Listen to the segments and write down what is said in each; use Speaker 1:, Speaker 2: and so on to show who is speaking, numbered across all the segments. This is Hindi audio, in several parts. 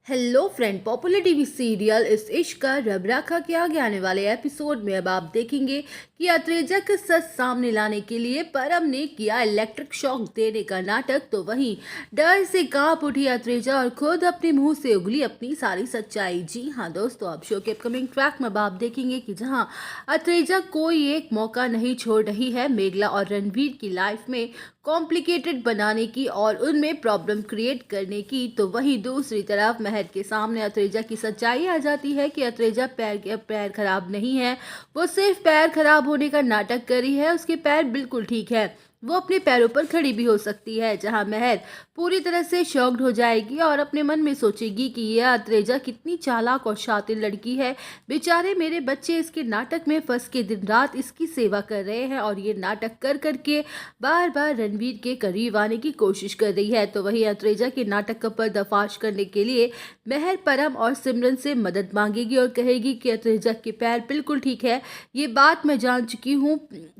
Speaker 1: Hello friend, popular TV serial इस इश्क का रब राखा के आगे आने वाले एपिसोड में अब आप देखेंगे कि अत्रेजा का सच सामने लाने के लिए परम ने किया इलेक्ट्रिक शॉक देने का नाटक, तो वहीं डर से कांप उठी अत्रेजा और खुद अपने मुंह से उगली अपनी सारी सच्चाई। जी हाँ दोस्तों, अब शो के अपकमिंग ट्रैक में अब आप देखेंगे कि जहां अत्रेजा कोई एक मौका नहीं छोड़ रही है मेघला और रणवीर की लाइफ में कॉम्प्लिकेटेड बनाने की और उनमें प्रॉब्लम क्रिएट करने की, तो वहीं दूसरी तरफ महर के सामने अत्रेजा की सच्चाई आ जाती है कि अत्रेजा पैर खराब नहीं है, वो सिर्फ पैर खराब होने का नाटक कर रही है। उसके पैर बिल्कुल ठीक है, वो अपने पैरों पर खड़ी भी हो सकती है। जहां महर पूरी तरह से शॉक्ड हो जाएगी और अपने मन में सोचेगी कि यह अत्रेजा कितनी चालाक और शातिर लड़की है। बेचारे मेरे बच्चे इसके नाटक में फंस के दिन रात इसकी सेवा कर रहे हैं और ये नाटक कर करके बार बार रणवीर के करीब आने की कोशिश कर रही है। तो वही अत्रेजा के नाटक का पर्दाफाश करने के लिए महर परम और सिमरन से मदद मांगेगी और कहेगी कि अत्रेजा के पैर बिल्कुल ठीक है, ये बात मैं जान चुकी हूँ,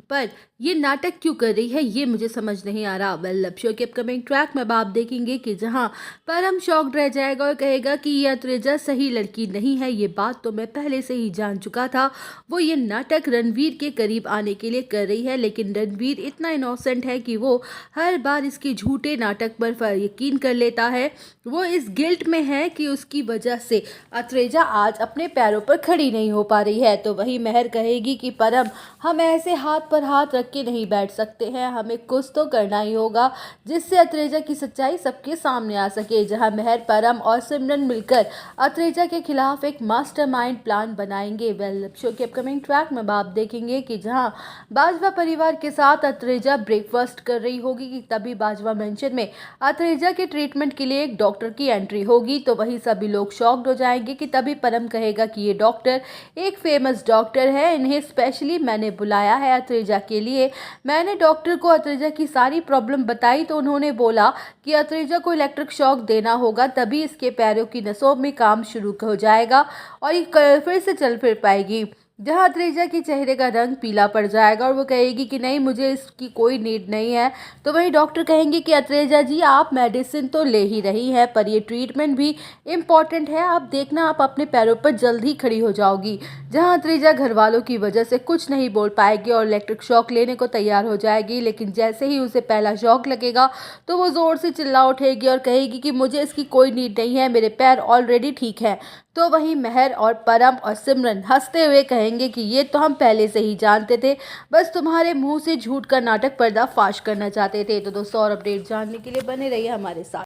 Speaker 1: पर ये नाटक क्यों कर रही है ये मुझे समझ नहीं आ रहा। वेल, अब शो के अपकमिंग ट्रैक में आप देखेंगे कि जहां परम शॉक्ड रह जाएगा और कहेगा कि ये अत्रेजा सही लड़की नहीं है, ये बात तो मैं पहले से ही जान चुका था। वो ये नाटक रणवीर के करीब आने के लिए कर रही है, लेकिन रणवीर इतना इनोसेंट है कि वो हर बार इसके झूठे नाटक पर यकीन कर लेता है। वो इस गिल्ट में है कि उसकी वजह से अत्रेजा आज अपने पैरों पर खड़ी नहीं हो पा रही है। तो वही महर कहेगी कि परम, हम ऐसे हाथ पर हाथ रख के नहीं बैठ सकते हैं, हमें कुछ तो करना ही होगा जिससे अत्रेजा की सच्चाई सबके सामने आ सके। जहां महर, परम और सिमरन मिलकर अत्रेजा के खिलाफ एक मास्टरमाइंड प्लान बनाएंगे। वेल, शो के अपकमिंग ट्रैक में आप देखेंगे कि जहां बाजवा परिवार के साथ अत्रेजा ब्रेकफास्ट कर रही होगी कि तभी बाजवा मेंशन में अत्रेजा के ट्रीटमेंट के लिए एक डॉक्टर की एंट्री होगी। तो वही सभी लोग शॉक्ड हो जाएंगे कि तभी परम कहेगा कि ये डॉक्टर एक फेमस डॉक्टर है, इन्हें स्पेशली मैंने बुलाया है अत्रेजा के लिए। मैंने डॉक्टर को अत्रेजा की सारी प्रॉब्लम बताई तो उन्होंने बोला कि अत्रेजा को इलेक्ट्रिक शॉक देना होगा, तभी इसके पैरों की नसों में काम शुरू हो जाएगा और ये फिर से चल फिर पाएगी। जहां अत्रेजा के चेहरे का रंग पीला पड़ जाएगा और वो कहेगी कि नहीं, मुझे इसकी कोई नीड नहीं है। तो वही डॉक्टर कहेंगे कि अत्रेजा जी, आप मेडिसिन तो ले ही रही हैं, पर ये ट्रीटमेंट भी इम्पॉर्टेंट है, आप देखना आप अपने पैरों पर जल्द ही खड़ी हो जाओगी। जहां अत्रेजा घर वालों की वजह से कुछ नहीं बोल पाएगी और इलेक्ट्रिक शॉक लेने को तैयार हो जाएगी, लेकिन जैसे ही उसे पहला शॉक लगेगा तो वो ज़ोर से चिल्ला उठेगी और कहेगी कि मुझे इसकी कोई नीड नहीं है, मेरे पैर ऑलरेडी ठीक है। तो वहीं महर और परम और सिमरन हंसते हुए कहेंगे कि ये तो हम पहले से ही जानते थे, बस तुम्हारे मुंह से झूठ का नाटक पर्दाफाश करना चाहते थे। तो दोस्तों, और अपडेट जानने के लिए बने रहिए हमारे साथ।